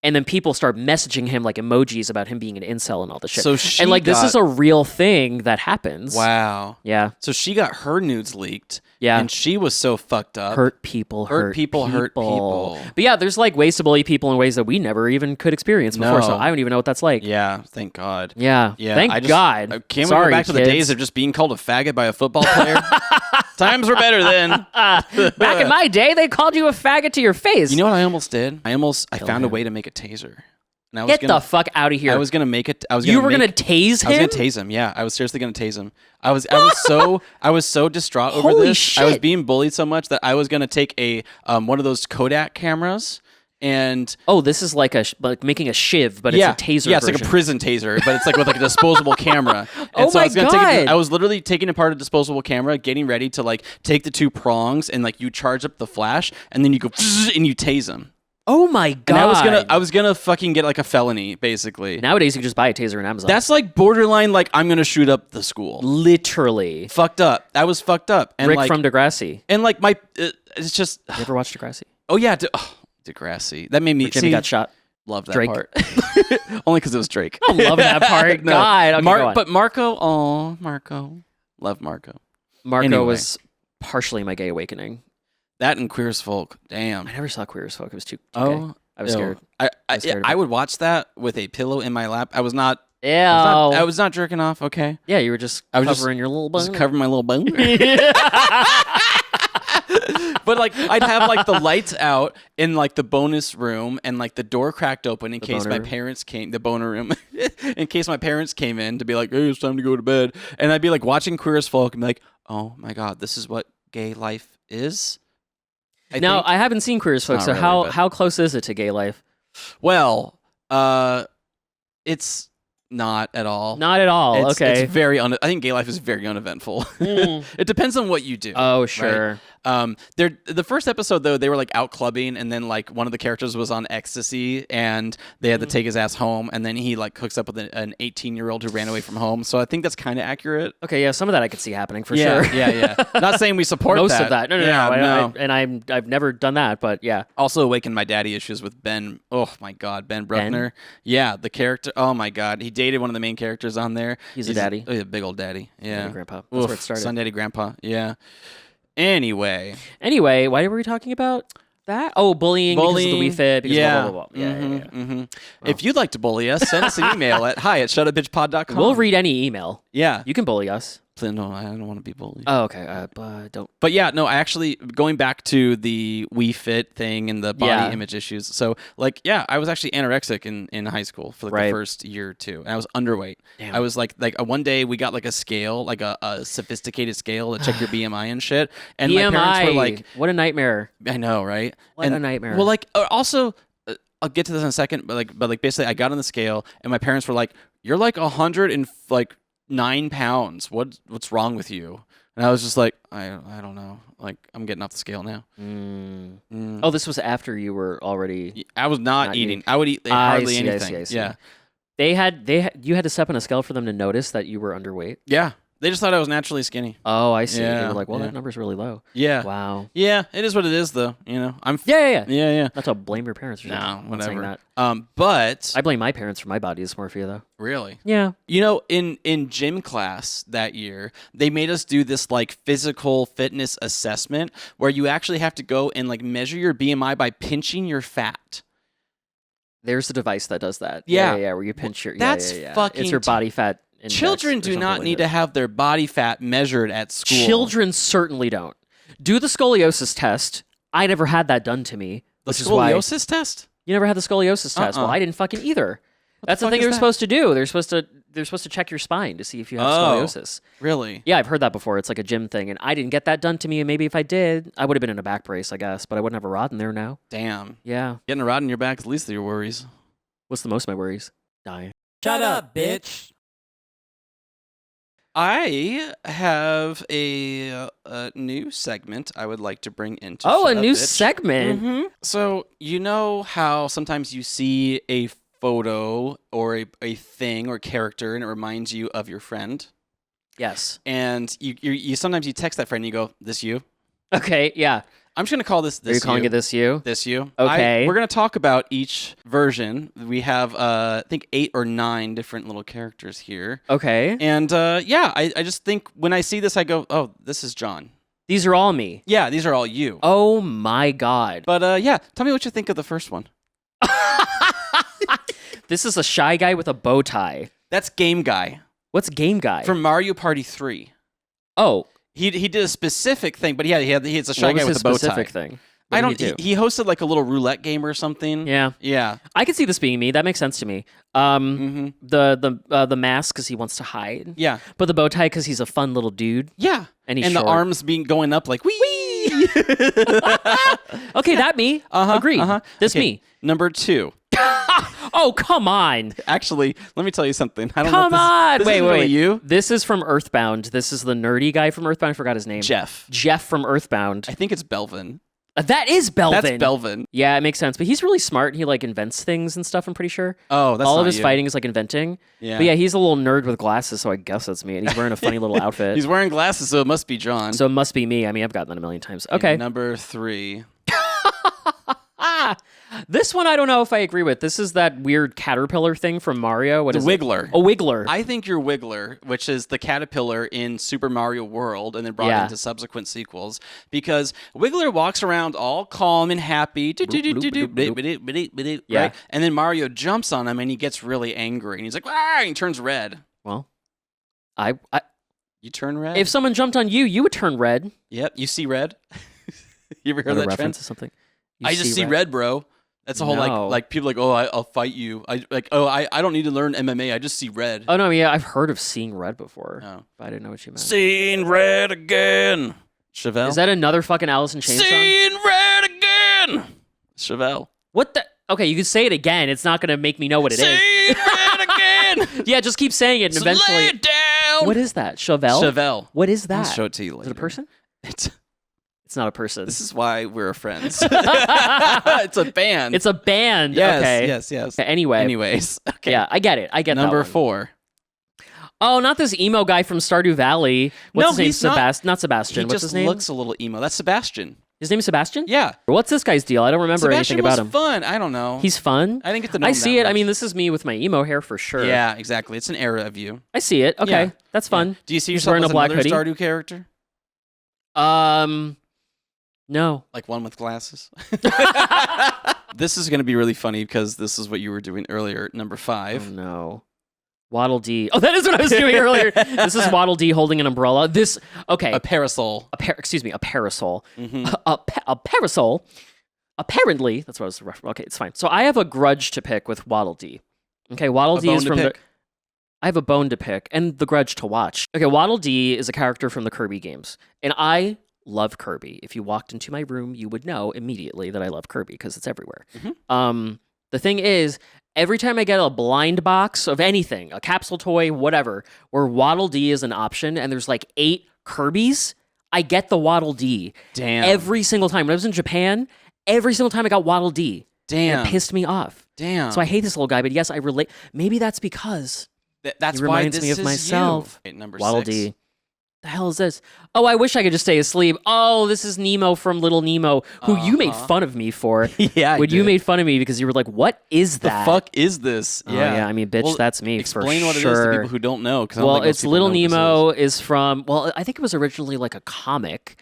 And then people start messaging him like emojis about him being an incel and all this shit. So she and like this got- is a real thing that happens. Wow. Yeah. So she got her nudes leaked. Yeah. And she was so fucked up. Hurt people. Hurt people. But yeah, there's like ways to bully people in ways that we never even could experience before. No. So I don't even know what that's like. Yeah. Thank God. Yeah. Yeah. Thank God. Can't we Sorry, go back to the kids. days of just being called a faggot by a football player? Times were better then. Back in my day, they called you a faggot to your face. You know what I almost did? I found a him. way to make a taser. And I was Get gonna, the fuck out of here. I was gonna make it. I was you gonna were make, gonna tase him? I was gonna tase him. Yeah, I was seriously gonna tase him. I was so distraught over Holy this. I was shit. being bullied so much that I was gonna take a one of those Kodak cameras and Oh, this is like like making a shiv, but yeah, it's a taser. yeah, it's like a version. prison taser, but it's like with like a disposable camera. And Oh so I my was gonna God. I was literally taking apart a disposable camera, getting ready to like take the two prongs and like you charge up the flash, and then you go and you tase him. Oh my god! And I was gonna fucking get like a felony, basically. Nowadays, you can just buy a taser on Amazon. That's like borderline, like I'm gonna shoot up the school. literally Fucked up. That was fucked up. And Rick like, from Degrassi. and like my, it's just. You ever watch Degrassi? Oh yeah, Degrassi. That made me. Where Jimmy see, got shot. Love that Drake. part. Only because it was Drake. I love that part. No. God, okay, go on. But Marco. Oh, Marco. Love Marco. Marco Anyway. was partially my gay awakening. That and Queer as Folk. Damn. I never saw Queer as Folk. It was too gay. Oh, I was ew. scared. I was scared of I it. would watch that with a pillow in my lap. I was not. Ew. I was not jerking off. Okay. Yeah, you were just I was just- covering your little Just bone. covering my little bone. But like I'd have like the lights out in like the bonus room and like the door cracked open in case boner my room? parents came, the boner room, in case my parents came in to be like, hey, it's time to go to bed. And I'd be like watching Queer as Folk and be like, oh my God, this is what gay life is. Now, think. I haven't seen Queer as Folk, Not so really, but- how close is it to gay life? Well, it's not at all. Not at all. Okay. It's very I think gay life is very uneventful. It depends on what you do. Oh, sure. The first episode though, they were like out clubbing, and then like one of the characters was on ecstasy, and they had to take his ass home, and then he like hooks up with an 18-year-old who ran away from home. So I think that's kind of accurate. Okay, yeah, some of that I could see happening for Yeah, sure. yeah. Not saying we support Most that. of that. No. Yeah, and I've never done that, but yeah. Also awakened my daddy issues with Ben. Oh my God, Ben Bruckner. Yeah, the character. Oh my God, he dated one of the main characters on there. He's a daddy. A big old daddy. Yeah, Daddy grandpa. That's where it started. Son daddy grandpa. Yeah. Anyway, Anyway, why were we talking about that? Oh, bullying because of the Wii Fit. Because yeah. blah, blah, blah. Yeah. If you'd like to bully us, send us an email at hi@shutupbitchpod.com. We'll read any email. Yeah. You can bully us. No, I don't want to be bullied. Oh, okay. Don't. But yeah, no, I actually, going back to the Wii Fit thing and the body Yeah. image issues. So, like, yeah, I was actually anorexic in high school for like Right. the first year or two. And I was underweight. Damn. I was like one day we got like a scale, like a sophisticated scale to check your BMI and shit. And BMI. my parents were like, what a nightmare. I know, right? What a nightmare. Well, like, also, I'll get to this in a second, but like basically, I got on the scale, and my parents were like, "You're like 109 pounds. What's wrong with you?" And I was just like, I don't know. Like, I'm getting off the scale now. Oh, this was after you were already. I was not Not eating. eating. I would eat I hardly see, I anything. see. Yeah, You had to step on a scale for them to notice that you were underweight. yeah. They just thought I was naturally skinny. Oh, I see. They Yeah, were like, well, yeah. that number's really low. Yeah. Wow. Yeah, it is what it is, though. You know, I'm. Yeah. Yeah. Not to blame your parents or something. No, I'm not saying whatever. that. But I blame my parents for my body dysmorphia, though. really. Yeah. You know, in gym class that year, they made us do this like physical fitness assessment where you actually have to go and like measure your BMI by pinching your fat. There's a device that does that. Yeah. Where you pinch your. That's yeah. fucking It's your body fat. Index Children or do something not like need that. to have their body fat measured at school. Children certainly don't. Do the scoliosis test. I never had that done to me. The Which is why scoliosis test? you never had the scoliosis test. Well, I didn't fucking either. That's the fuck thing is they're that? supposed to do. They're supposed to check your spine to see if you have Oh. scoliosis. Really? Yeah, I've heard that before. It's like a gym thing, and I didn't get that done to me. And maybe if I did, I would have been in a back brace, I guess, but I wouldn't have a rod in there now. Damn. Yeah. Getting a rod in your back is the least of your worries. What's the most of my worries? Dying. Shut up, bitch. I have a new segment I would like to bring into Oh, Shut a Up, new Bitch. segment. So, you know how sometimes you see a photo or a thing or character and it reminds you of your friend? Yes. And you sometimes you text that friend and you go, "This you?" Okay. Yeah. I'm just going to call this Are you calling it This You? This You. Okay. We're going to talk about each version. We have, I think, 8 or 9 different little characters here. Okay. And I just think when I see this, I go, oh, this is John. These are all me. Yeah, these are all you. Oh my God. But tell me what you think of the first one. This is a shy guy with a bow tie. That's Game Guy. What's Game Guy? From Mario Party 3. Oh. He did a specific thing, but he's a shy What guy was with his a bow tie. specific thing? What I did don't. do? He hosted like a little roulette game or something. Yeah. Yeah. I could see this being me. That makes sense to me. The mask because he wants to hide. Yeah. But the bow tie because he's a fun little dude. Yeah. And he's the short. arms going up like wee. Okay, that me. Agreed. This Okay, me. Number 2. Oh, come on. Actually, let me tell you something. I don't Come know if on. this Wait. is really you. This is from Earthbound. This is the nerdy guy from Earthbound. I forgot his name. Jeff. Jeff from Earthbound. I think it's Belvin. That is Belvin. That's Belvin. Yeah, it makes sense. But he's really smart. He like invents things and stuff, I'm pretty sure. Oh, that's all not of his you. fighting is like inventing. Yeah. But yeah, he's a little nerd with glasses, so I guess that's me. And he's wearing a funny little outfit. He's wearing glasses, so it must be John. So it must be me. I mean, I've gotten that a million times. Okay. And number 3. This one I don't know if I agree with. This is that weird caterpillar thing from Mario. What The is it? Wiggler. A Wiggler. I think you're Wiggler, which is the caterpillar in Super Mario World and then brought into subsequent sequels, because Wiggler walks around all calm and happy, Yeah. right? And then Mario jumps on him and he gets really angry and he's like, ah, and he turns red. Well, I You turn red? if someone jumped on you, you would turn red. Yep, you see red? You ever Is heard that a that trend? reference to something? You I just see red, bro. That's a whole No. like people like, oh, I'll fight you. I don't need to learn MMA. I just see red. Oh no, yeah, I've heard of seeing red before. Oh. But I didn't know what you meant. Seen red again. Chevelle. Is that another fucking Alice in Chains song? Seen red again. Chevelle. What the? Okay, you can say it again. It's not gonna make me know what it is. Seen red again. Yeah, just keep saying it, and So eventually. lay it down. What is that? Chevelle. Chevelle. What is that? I'll show it to you later. Is it a person? It's It's not a person. This is why we're friends. It's a band. It's a band. yes, Okay. yes, yes. Okay, anyway. Anyways, okay. Yeah, I get it. I get Number that one. 4. Oh, not this emo guy from Stardew Valley. What's No, his name? he's not. Not Sebastian. He What's just his name? looks a little emo. That's Sebastian. His name is Sebastian? Yeah. What's this guy's deal? I don't remember Sebastian anything about was him. fun. I don't know. He's fun. I didn't get to know I him see that it. I much. mean, this is me with my emo hair for sure. Yeah, exactly. It's an era of you. I see it. Okay. Yeah. That's fun. Do you see He's yourself wearing as a black another hoodie? Stardew character? No. Like one with glasses? This is going to be really funny because this is what you were doing earlier. Number 5. Oh, no. Waddle Dee. Oh, that is what I was doing earlier. This is Waddle Dee holding an umbrella. This, okay. A parasol. A parasol. Mm-hmm. A parasol. Apparently, that's what I was referring. Okay, it's fine. So I have a grudge to pick with Waddle Dee. Okay, Waddle A Dee bone is to from pick. the. I have a bone to pick and the grudge to watch. Okay, Waddle Dee is a character from the Kirby games, and I love Kirby. If you walked into my room, you would know immediately that I love Kirby because it's everywhere. Mhm. The thing is, every time I get a blind box of anything, a capsule toy, whatever, where Waddle Dee is an option, and there's like 8 Kirbys, I get the Waddle Dee. Damn. Every single time. When I was in Japan, every single time I got Waddle Dee. Damn. And it pissed me off. Damn. So I hate this little guy, but yes, I relate. Maybe that's because That's he why reminds this me of is myself. You. Okay, number Waddle 6. Dee. The hell is this? Oh, I wish I could just stay asleep. Oh, this is Nemo from Little Nemo, who you made fun of me for. Yeah, I When you did. made fun of me because you were like, what is The that? fuck is this? Oh, yeah, I mean, bitch, that's me Explain for what it is sure. to people who don't know. 'Cause I don't Well, think most it's people Little know what this Nemo is from, well, I think it was originally like a comic,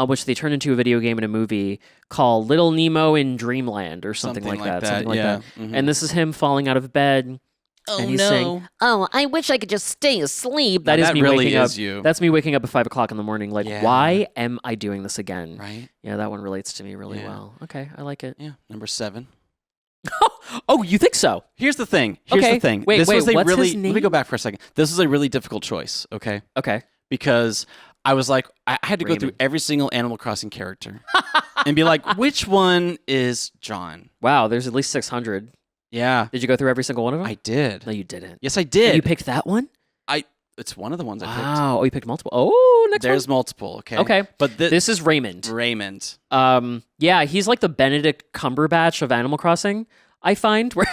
which they turned into a video game and a movie called Little Nemo in Dreamland or something like that. Something like yeah. that. Mhm. And this is him falling out of bed. Oh, and he's saying, Oh, I wish I could just stay asleep. that is that me really waking is up. you. That's me waking up at 5 o'clock in the morning. Like, Yeah. why am I doing this again? Right? Yeah, that one relates to me really Yeah. well. Okay, I like it. Yeah. Number 7. Oh, you think so? Here's the thing. Here's Okay. the thing. Wait, this was a what's his really. Let me name? go back for a second. This was a really difficult choice. Okay. Okay. Because I was like, I had to go through Raymond. every single Animal Crossing character and be like, which one is John? Wow, there's at least 600. Yeah, Did you go through every single one of them? I did. No, you didn't. Yes, I And did. you picked that one? It's one of the ones I picked. Wow. Oh, you picked multiple. Oh, next There's one. multiple. Okay. Okay. But This is Raymond. Raymond. Yeah, he's like the Benedict Cumberbatch of Animal Crossing, I find, where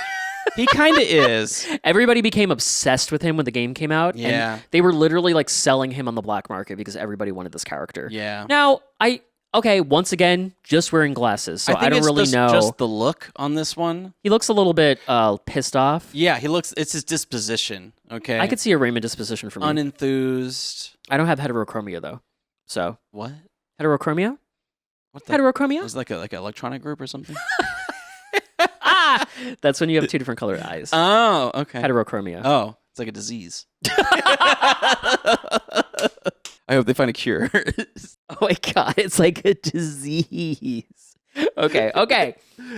He kind of is. everybody became obsessed with him when the game came out. Yeah. And they were literally like selling him on the black market because everybody wanted this character. Yeah. Now, Okay, once again, just wearing glasses, so I think I don't it's really know. just the look on this one. He looks a little bit pissed off. Yeah, it's his disposition. Okay, I could see a Raymond disposition for me. unenthused. I don't have heterochromia though. So What? heterochromia? What the? Heterochromia? It's like an electronic group or something. That's when you have two different colored eyes. Oh, okay. Heterochromia. Oh, it's like a disease. I hope they find a cure. Oh my god, it's like a disease. Okay.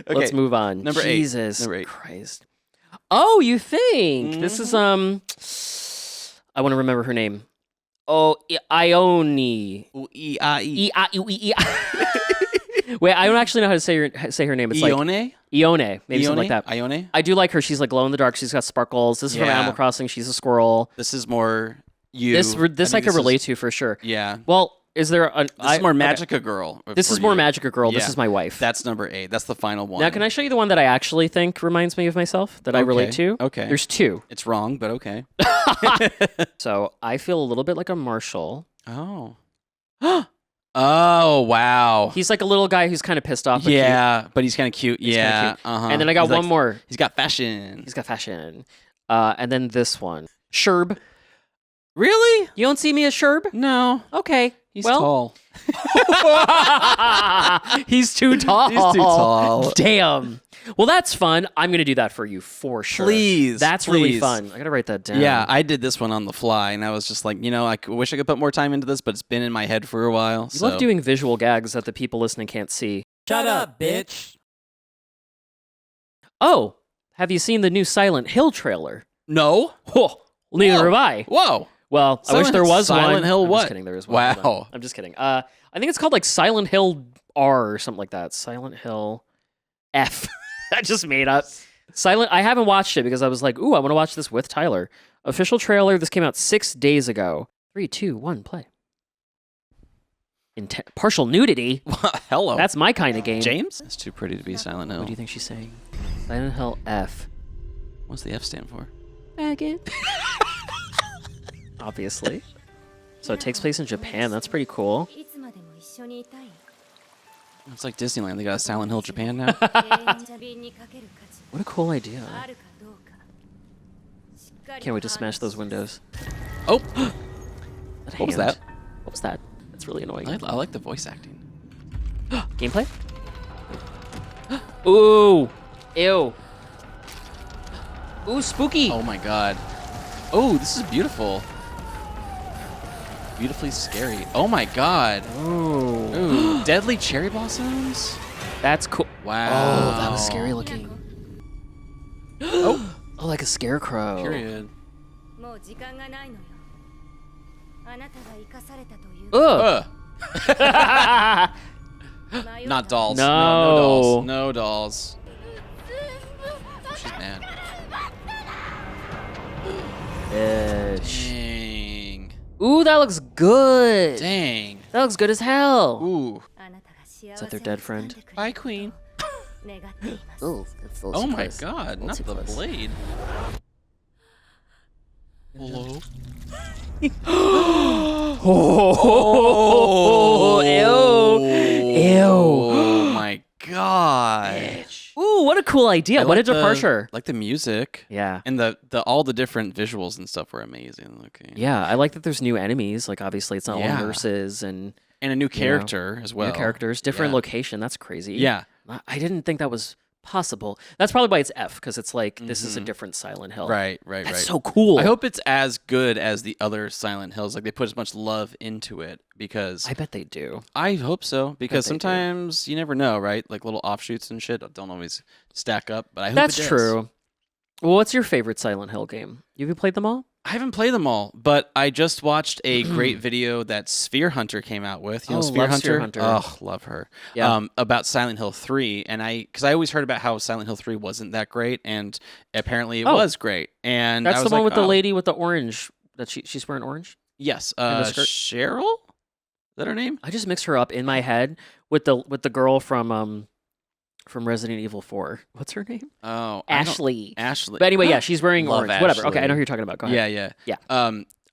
Let's move on. Number 8. Jesus Number 8. Christ. Oh, you think this is I want to remember her name. Oh, Ione. Wait, I don't actually know how to say her name. It's like Ione? Ione, maybe something like that. Ione? I do like her. She's like glow in the dark. She's got sparkles. This is from Yeah. Animal Crossing. She's a squirrel. This is more you. This I think could relate to for sure. Yeah. Well, is there an? This is more okay. Magica Girl. This for is more you. Magica Girl. This Yeah. is my wife. That's number 8. That's the final one. Now, can I show you the one that I actually think reminds me of myself that I relate to? Okay. There's 2. It's wrong, but okay. So I feel a little bit like a Marshall. Oh. Oh, wow. He's like a little guy who's kind of pissed off. But cute. Yeah, but he's kind of cute. He's yeah. kinda cute. Uh-huh. And then I got He's one more. He's got fashion. He's got fashion. And then this one. Sherb. Really? You don't see me as Sherb? No. Okay. He's well, tall. He's too tall. He's too tall. Damn. Well, that's fun. I'm going to do that for you for sure. Please. That's really please. fun. I got to write that down. Yeah, I did this one on the fly, and I was just like, I wish I could put more time into this, but it's been in my head for a while. You love doing visual gags that the people listening can't see. Shut up, bitch. Oh, have you seen the new Silent Hill trailer? No. Whoa, neither Whoa. have I. Whoa. Well, I wish there was one. Silent Hill I'm what? just kidding. There is one. Hold on. Wow. I'm just kidding. I think it's called like Silent Hill R or something like that. Silent Hill F. I just made up. I haven't watched it because I was like, ooh, I want to watch this with Tyler. Official trailer. This came out 6 days ago. 3, 2, 1, play. Partial nudity. Hello. That's my kind of game. James? It's too pretty to be Silent Hill. What do you think she's saying? Silent Hill F. What's the F stand for? Faggot. Obviously. So it takes place in Japan. That's pretty cool. It's like Disneyland. They got a Silent Hill Japan now. What a cool idea. Can't wait to smash those windows. Oh, What was that? What was that? That's really annoying. I like the voice acting. Gameplay? Ooh. Ew. Ooh, spooky. Oh my god. Oh, this is beautiful. Beautifully scary. Oh my god. Ooh. Ooh, deadly cherry blossoms? That's cool. Wow. Oh, that was scary looking. Oh, like a scarecrow. Period. Ugh. Not dolls. No. No dolls. No dolls. Oh, she's mad. Bitch. Dang. Ooh, that looks good. Dang. That looks good as hell. Ooh. Is that their dead friend? Bye, queen. Ooh, that's a little Oh my surprise. god, Little not too the close. blade. Hello? Oh, ew. Ew. Oh my god. Ooh, what a cool idea. I What a like the- departure. Like the music. Yeah. And the all the different visuals and stuff were amazing looking. Yeah, I like that there's new enemies. Like, obviously, it's not Yeah. all nurses and And a new character as well. new characters, different Yeah. location. That's crazy. Yeah. I didn't think that was possible. That's probably why it's F, because it's like, this is a different Silent Hill. Right, That's right. so cool. I hope it's as good as the other Silent Hills. Like they put as much love into it because I bet they do. I hope so because they do. sometimes you never know, right? Like little offshoots and shit don't always stack up. But I hope That's it does. true. Well, what's your favorite Silent Hill game? Have you played them all? I haven't played them all, but I just watched a great video that Sphere Hunter came out with. You know, Oh, Sphere love Sphere Hunter. Hunter. Oh, love her. Yeah. About Silent Hill 3, and because I always heard about how Silent Hill 3 wasn't that great, and apparently it Oh. was great. And That's I the was one like, with the oh, lady with the orange. That she's wearing orange. Yes, the skirt? Cheryl. Is that her name? I just mixed her up in my head with the girl from Resident Evil 4. What's her name? Oh, Ashley. Ashley. But anyway, yeah, she's wearing Love orange. Whatever. Okay, I Ashley. know who you're talking about. Go ahead. Yeah. Yeah.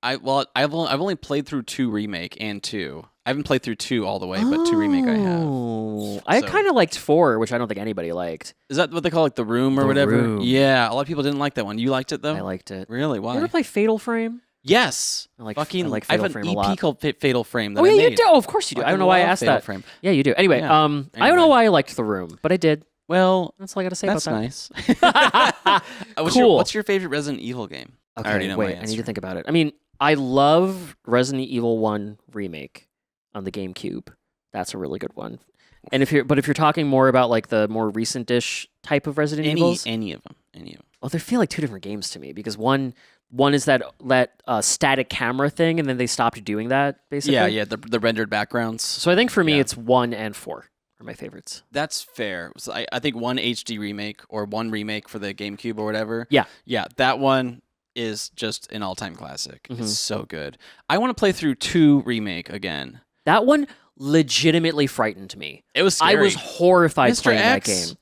I've only played through 2 remake and 2. I haven't played through 2 all the way, but 2 remake I have. Oh, I So- kind of liked 4, which I don't think anybody liked. Is that what they call like the room or The whatever? Room. Yeah, a lot of people didn't like that one. You liked it though? I liked it. Really? Why? You ever play Fatal Frame? Yes. I like I Fatal have Frame an a EP lot. called Fatal Frame that Oh I yeah, you made. do. Oh, of course you do. I don't know why I love asked Fatal that. Frame. Yeah, you do. Anyway, Yeah. I don't know Anyway. why I liked The Room, but I did. Well, That's all I got to say that's about nice. that. Cool. What's your favorite Resident Evil game? I already Okay, know my wait. I need to answer. think about it. I mean, I love Resident Evil 1 remake on the GameCube. That's a really good one. And if you're talking more about like the more recent-ish type of Resident Evils, Any of them. well, they feel like 2 different games to me because one is that static camera thing, and then they stopped doing that basically. Yeah, the rendered backgrounds. So I think for me, Yeah. it's 1 and 4 are my favorites. That's fair. So I think 1 HD remake or 1 remake for the GameCube or whatever. Yeah. Yeah, that one is just an all-time classic. Mhm. It's so good. I want to play through 2 remake again. That one legitimately frightened me. It was scary. I was horrified Mr. playing that X. game.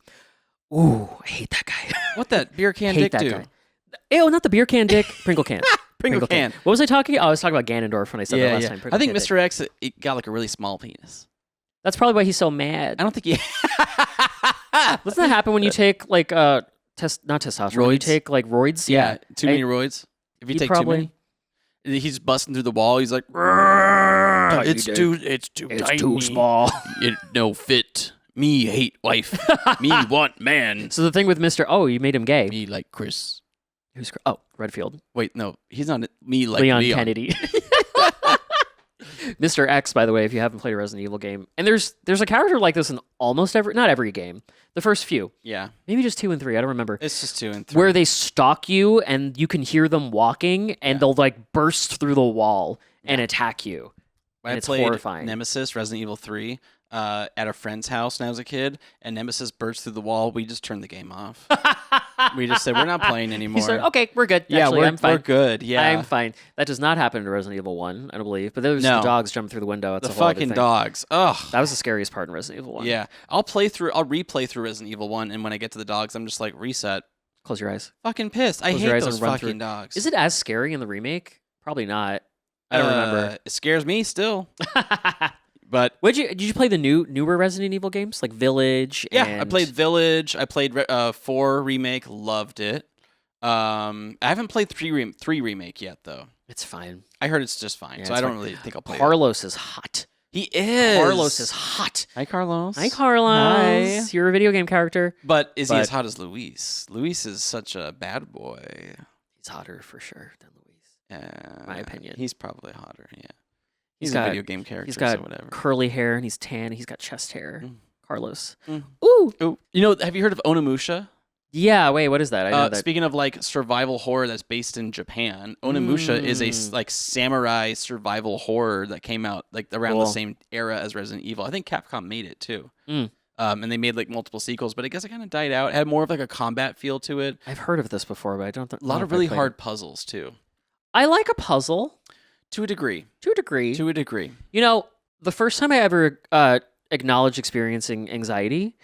Ooh, I hate that guy. What that beer can hate dick that do? guy. Ew, not the beer can dick, Pringle can. Pringle can. What was I talking? Oh, I was talking about Ganondorf when I said that last time. I think Pringle can Mr. X it got like a really small penis. dick. That's probably why he's so mad. I don't think he. Doesn't that happen when you take like not testosterone? When you Roids? take like roids. Yeah, too many I- roids. If you he take probably- too many, he's busting through the wall. He's like, it's too tiny. small. It no fit. Me hate wife. Me want man. So the thing with Mr. Oh, you made him gay. Me like Chris. Who's Redfield? Wait, no, he's not me like Leon Leon. Kennedy. Mr. X, by the way, if you haven't played a Resident Evil game, and there's a character like this in almost not every game, the first few, Yeah, maybe just 2 and 3, I don't remember, it's just 2 and 3. where they stalk you and you can hear them walking and they'll like burst through the wall and attack you. When and I it's played horrifying. Nemesis, Resident Evil 3, at a friend's house when I was a kid, and Nemesis burst through the wall, we just turned the game off. We just said, we're not playing anymore. He said, "Okay, we're good. Yeah, Actually, I'm fine. we're good. Yeah. I'm fine." That does not happen in Resident Evil 1, I don't believe. But there's No. the dogs jumping through the window. That's The a whole other fucking thing. dogs. Ugh. That was the scariest part in Resident Evil 1. Yeah. I'll replay through Resident Evil 1, and when I get to the dogs, I'm just like, reset. Close your eyes. Fucking pissed. I Close your hate eyes those and run fucking through. dogs. Is it as scary in the remake? Probably not. I don't remember. It scares me still. But Did you play the newer Resident Evil games like Village? yeah, I and- played Village. I played 4 remake. Loved it. I haven't played 3 remake yet though. It's fine. I heard it's just fine, Yeah, so it's I don't fine. really think I'll play it. Carlos is hot. He is. Carlos is hot. Hi, Carlos. Hi, Carlos. Hi. You're a video game character. But is he But- as hot as Luis? Luis is such a bad boy. He's hotter for sure than Luis. My opinion. He's probably hotter. Yeah. He's He's got- a video game character, He's got so whatever. curly hair and he's tan. And he's got chest hair. Mm. Carlos. Mm. Ooh. Oh, you know, have you heard of Onimusha? Yeah. Wait. What is that? I know that. Speaking of like survival horror that's based in Japan, Onimusha is a like samurai survival horror that came out like around the Cool. same era as Resident Evil. I think Capcom made it too. Mm. And they made like multiple sequels, but I guess it kind of died out. It had more of like a combat feel to it. I've heard of this before, but I don't. A lot of really hard puzzles too, I like a puzzle to a degree. to a degree. To a degree. You know, the first time I ever acknowledged experiencing anxiety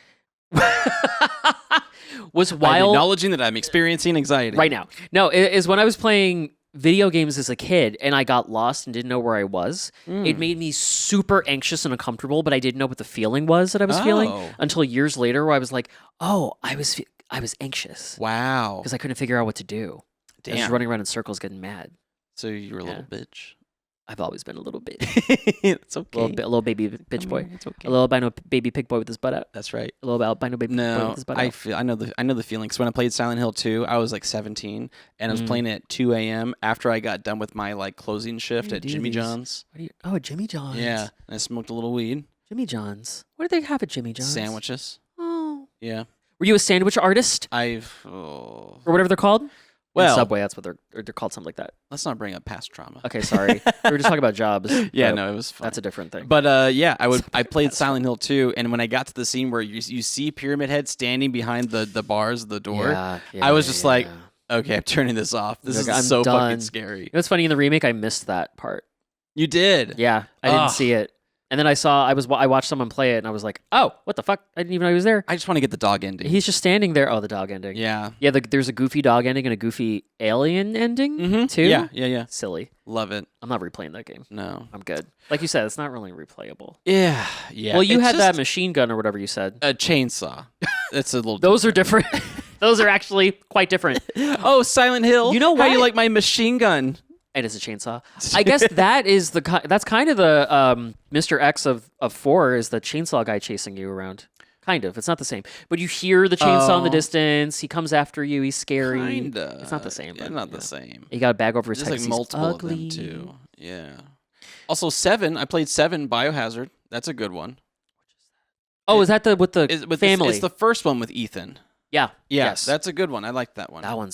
was I'm while acknowledging that I'm experiencing anxiety right now. No, it is when I was playing video games as a kid and I got lost and didn't know where I was. It made me super anxious and uncomfortable, but I didn't know what the feeling was that I was feeling Oh. until years later, where I was like, "Oh, I was anxious Wow. because I couldn't figure out what to do. I was just Damn. running around in circles, getting mad." So you're a Yeah. little bitch. I've always been a little bit, It's okay. a little baby bitch boy, It's okay. a little albino baby pig boy with his butt out, That's right. a little albino baby boy No, with his butt I out. feel I know the feeling. 'Cause when I played Silent Hill 2, I was like 17, and I was playing it at 2 a.m. after I got done with my like closing shift do at you do Jimmy these? John's. Jimmy John's. Yeah, and I smoked a little weed, Jimmy John's. What do they have at Jimmy John's? sandwiches. Oh. Yeah, Were you a sandwich artist or whatever they're called? Well- In Subway, that's what they're called, something like that. let's not bring up past trauma. Okay, sorry. We were just talking about jobs. Yeah, but no, it was fun. that's a different thing. But yeah, I played Silent Hill 2, and when I got to the scene where you see Pyramid Head standing behind the bars of the door, Yeah, I was just like, yeah. okay, I'm turning this off. This Like, is I'm so done. fucking scary. You know what's funny? In the remake, I missed that part. You did. Yeah, I didn't Ugh. see it. And then I watched someone play it, and I was like, oh, what the fuck? I didn't even know he was there. I just want to get the dog ending. He's just standing there. Oh, the dog ending. Yeah. Yeah, there's a goofy dog ending and a goofy alien ending, too. Yeah. Silly. Love it. I'm not replaying that game. No. I'm good. Like you said, it's not really replayable. Yeah. Well, you It's had that just machine gun or whatever you said. a chainsaw. It's a little. Those are different. Those are actually quite different. Oh, Silent Hill. You know How you what? like my machine gun? And it's a chainsaw. I guess that's kind of the Mr. X of 4 is the chainsaw guy chasing you around. Kind of. It's not the same. But you hear the chainsaw in the distance. He comes after you. He's scary. Kinda. It's not the same. Yeah, but, not the same. He got a bag over his There's head. like 'cause multiple he's of ugly. them too. Yeah. Also, 7. I played 7 Biohazard. That's a good one. Oh, is that with the It's family? It's the first one with Ethan. Yeah. Yes, that's a good one. I like that one. that one.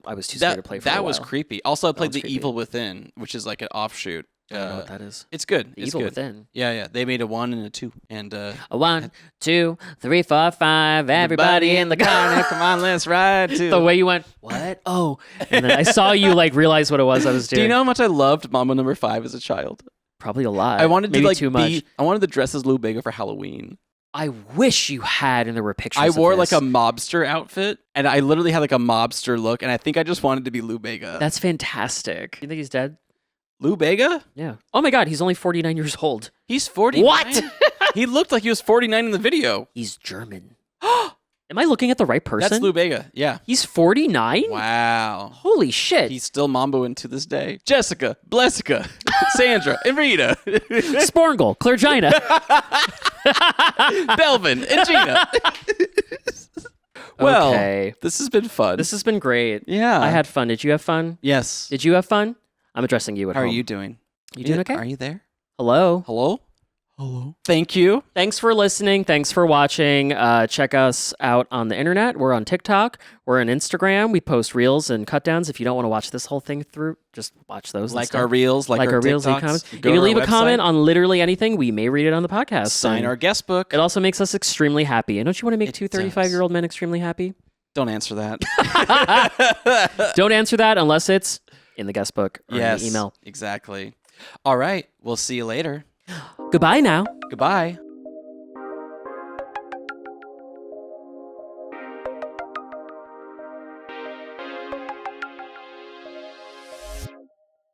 I was too scared to play for a That was while. creepy. Also, I played one's The creepy. Evil Within, which is like an offshoot. I don't know what that is. It's good. The It's Evil good. Within. Yeah. They made a 1 and a 2, and A 1, 2, 3, 4, 5. Everybody in the car. Come on, let's ride too. The way you went, what? Oh, and then I saw you like realize what it was I was doing. Do you know how much I loved Mama Number 5 as a child? Probably a lot. I wanted Maybe to like too much. I wanted to dress as Lou Bega for Halloween. I wish you had, and there were pictures. I wore of like this. a mobster outfit, and I literally had like a mobster look, and I think I just wanted to be Lou Bega. That's fantastic. You think he's dead? Lou Bega? Yeah. Oh my God, he's only 49 years old. He's 49. What? He looked like he was 49 in the video. He's German. Am I looking at the right person? That's Lou Bega. Yeah. He's 49? Wow. Holy shit. He's still mamboing to this day. Jessica, Blessica, Sandra, and Rita, Sporngle, Clairgina. Belvin, and Gina. Well, Okay. this has been fun. This has been great. Yeah. I had fun. Did you have fun? Yes. Did you have fun? I'm addressing you at How home. are you doing? You doing okay? Are you there? Hello. Hello? Hello. Thank you. Thanks for listening. Thanks for watching. Check us out on the internet. We're on TikTok. We're on Instagram. We post reels and cut downs. If you don't want to watch this whole thing through, just watch those. Like instead. our reels, like our reels, leave TikToks. comments. Go If to you our leave a website, comment on literally anything, we may read it on the podcast. sign And our guest book. It also makes us extremely happy. And don't you want to make It two does. 35-year-old men extremely happy? Don't answer that. Don't answer that unless it's in the guest book or in Yes. the email. Exactly. All right. We'll see you later. Goodbye now. Goodbye.